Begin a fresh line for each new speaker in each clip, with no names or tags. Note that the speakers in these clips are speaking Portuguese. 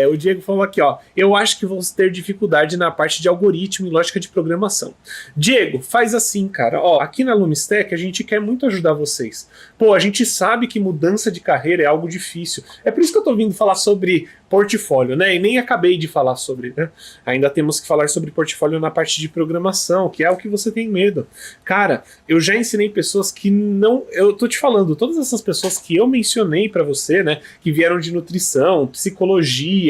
O Diego falou aqui, ó, eu acho que vamos ter dificuldade na parte de algoritmo e lógica de programação. Diego, faz assim, cara, ó, aqui na Lumistech a gente quer muito ajudar vocês. Pô, a gente sabe que mudança de carreira é algo difícil. É por isso que eu tô vindo falar sobre portfólio, né? E nem acabei de falar sobre, né? Ainda temos que falar sobre portfólio na parte de programação, que é o que você tem medo. Cara, eu já ensinei pessoas que não... Eu tô te falando, todas essas pessoas que eu mencionei pra você, né? Que vieram de nutrição, psicologia,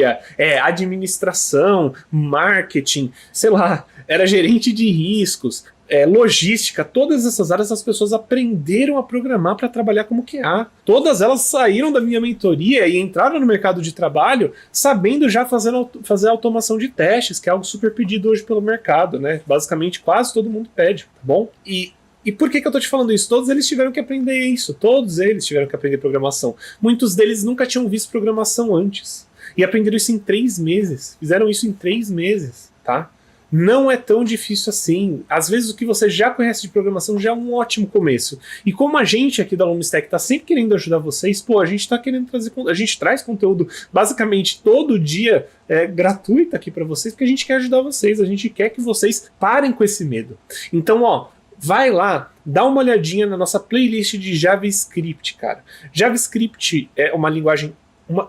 administração, marketing, sei lá, era gerente de riscos, logística, todas essas áreas as pessoas aprenderam a programar para trabalhar como QA. Todas elas saíram da minha mentoria e entraram no mercado de trabalho sabendo já fazer automação de testes, que é algo super pedido hoje pelo mercado, né? Basicamente quase todo mundo pede, tá bom? E por que eu tô te falando isso? Todos eles tiveram que aprender isso, todos eles tiveram que aprender programação. Muitos deles nunca tinham visto programação antes. E aprenderam isso em 3 meses. Fizeram isso em 3 meses, tá? Não é tão difícil assim. Às vezes o que você já conhece de programação já é um ótimo começo. E como a gente aqui da Lumistech tá sempre querendo ajudar vocês, pô, a gente tá querendo trazer... A gente traz conteúdo basicamente todo dia gratuito aqui para vocês, porque a gente quer ajudar vocês, a gente quer que vocês parem com esse medo. Então, ó, vai lá, dá uma olhadinha na nossa playlist de JavaScript, cara. JavaScript é uma linguagem...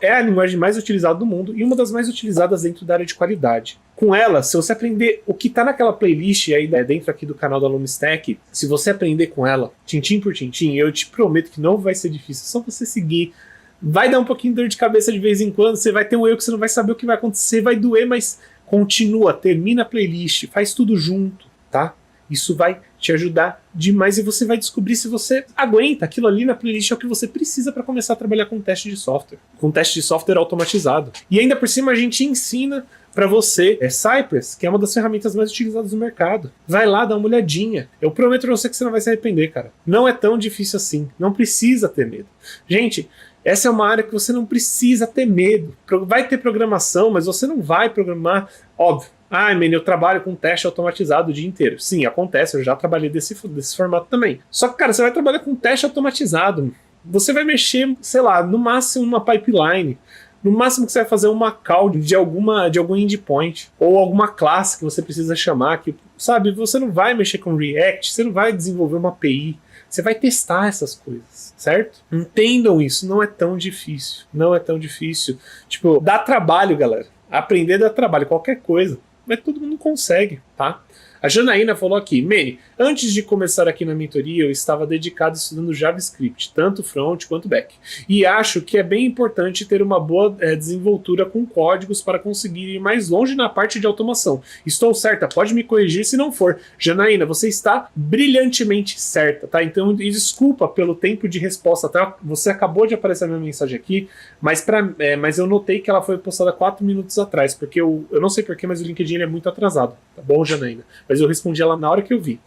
é a linguagem mais utilizada do mundo e uma das mais utilizadas dentro da área de qualidade. Com ela, se você aprender o que está naquela playlist aí dentro aqui do canal da Lumistech, se você aprender com ela, tintim por tintim, eu te prometo que não vai ser difícil, é só você seguir. Vai dar um pouquinho de dor de cabeça de vez em quando, você vai ter um erro que você não vai saber o que vai acontecer, vai doer, mas continua, termina a playlist, faz tudo junto, tá? Isso vai te ajudar demais e você vai descobrir se você aguenta. Aquilo ali na playlist é o que você precisa para começar a trabalhar com teste de software. Com teste de software automatizado. E ainda por cima a gente ensina para você Cypress, que é uma das ferramentas mais utilizadas no mercado. Vai lá, dá uma olhadinha. Eu prometo pra você que você não vai se arrepender, cara. Não é tão difícil assim. Não precisa ter medo. Gente, essa é uma área que você não precisa ter medo. Vai ter programação, mas você não vai programar, óbvio. Ah, man, eu trabalho com teste automatizado o dia inteiro. Sim, acontece, eu já trabalhei desse formato também. Só que, cara, você vai trabalhar com teste automatizado. Você vai mexer, sei lá, no máximo uma pipeline. No máximo que você vai fazer uma call de algum endpoint. Ou alguma classe que você precisa chamar. Que, sabe, você não vai mexer com React, você não vai desenvolver uma API. Você vai testar essas coisas, certo? Entendam isso, não é tão difícil. Não é tão difícil. Tipo, dá trabalho, galera. Aprender dá trabalho, qualquer coisa. Mas todo mundo consegue, tá? A Janaína falou aqui, Manny, antes de começar aqui na mentoria, eu estava dedicado estudando JavaScript, tanto front quanto back. E acho que é bem importante ter uma boa desenvoltura com códigos para conseguir ir mais longe na parte de automação. Estou certa? Pode me corrigir se não for. Janaína, você está brilhantemente certa, tá? Então, desculpa pelo tempo de resposta, tá? Você acabou de aparecer a minha mensagem aqui, mas eu notei que ela foi postada 4 minutos atrás, porque eu não sei porquê, mas o LinkedIn é muito atrasado, tá bom, Janaína? Mas eu respondi ela na hora que eu vi.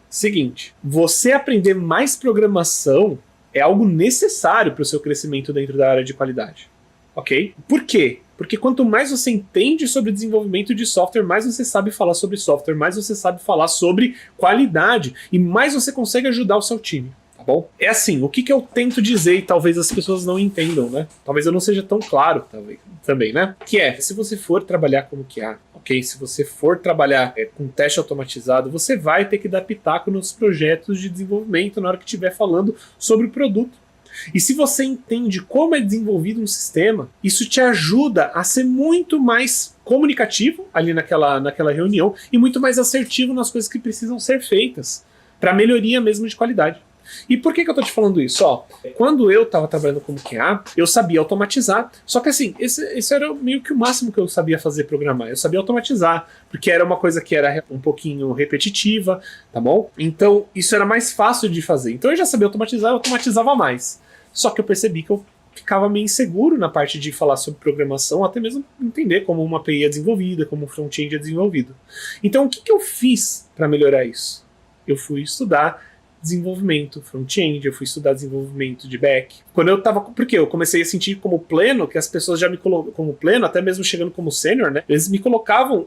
Seguinte, você aprender mais programação é algo necessário para o seu crescimento dentro da área de qualidade, ok? Por quê? Porque quanto mais você entende sobre desenvolvimento de software, mais você sabe falar sobre software, mais você sabe falar sobre qualidade e mais você consegue ajudar o seu time. Tá bom? É assim, o que eu tento dizer e talvez as pessoas não entendam, né? Talvez eu não seja tão claro também, né? Que se você for trabalhar como QA, ok? Se você for trabalhar com teste automatizado, você vai ter que dar pitaco nos projetos de desenvolvimento na hora que estiver falando sobre o produto. E se você entende como é desenvolvido um sistema, isso te ajuda a ser muito mais comunicativo ali naquela reunião e muito mais assertivo nas coisas que precisam ser feitas para melhoria mesmo de qualidade. E por que eu tô te falando isso? Quando eu tava trabalhando como QA, eu sabia automatizar, só que assim, esse era meio que o máximo que eu sabia fazer programar. Eu sabia automatizar, porque era uma coisa que era um pouquinho repetitiva, tá bom? Então, isso era mais fácil de fazer. Então eu já sabia automatizar, eu automatizava mais. Só que eu percebi que eu ficava meio inseguro na parte de falar sobre programação, até mesmo entender como uma API é desenvolvida, como um front-end é desenvolvido. Então, o que eu fiz para melhorar isso? Eu fui estudar desenvolvimento front-end, eu fui estudar desenvolvimento de back. Porque eu comecei a sentir como pleno, que as pessoas já me colocam como pleno, até mesmo chegando como sênior, né? Eles me colocavam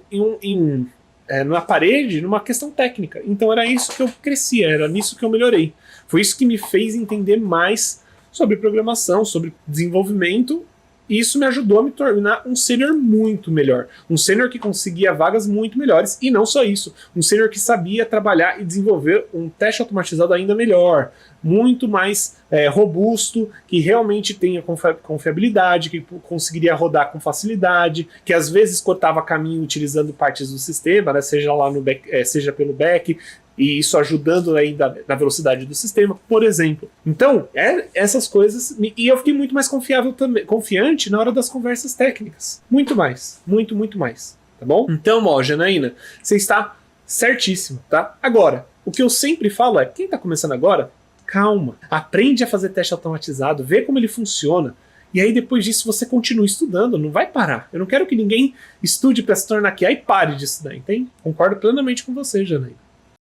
na parede, numa questão técnica. Então era isso que eu crescia, era nisso que eu melhorei. Foi isso que me fez entender mais sobre programação, sobre desenvolvimento E isso me ajudou a me tornar um sênior muito melhor. Um sênior que conseguia vagas muito melhores. E não só isso, um sênior que sabia trabalhar e desenvolver um teste automatizado ainda melhor, muito mais robusto, que realmente tenha confiabilidade, que conseguiria rodar com facilidade, que às vezes cortava caminho utilizando partes do sistema, né, seja lá no back, seja pelo back, e isso ajudando ainda na velocidade do sistema, por exemplo. Então, essas coisas. E eu fiquei muito mais confiante na hora das conversas técnicas. Muito mais. Muito mais. Tá bom? Então, ó, Janaína, você está certíssima, tá? Agora, o que eu sempre falo é, quem tá começando agora, calma. Aprende a fazer teste automatizado, vê como ele funciona. E aí, depois disso, você continua estudando, não vai parar. Eu não quero que ninguém estude para se tornar QA e pare de estudar, entende? Concordo plenamente com você, Janaína.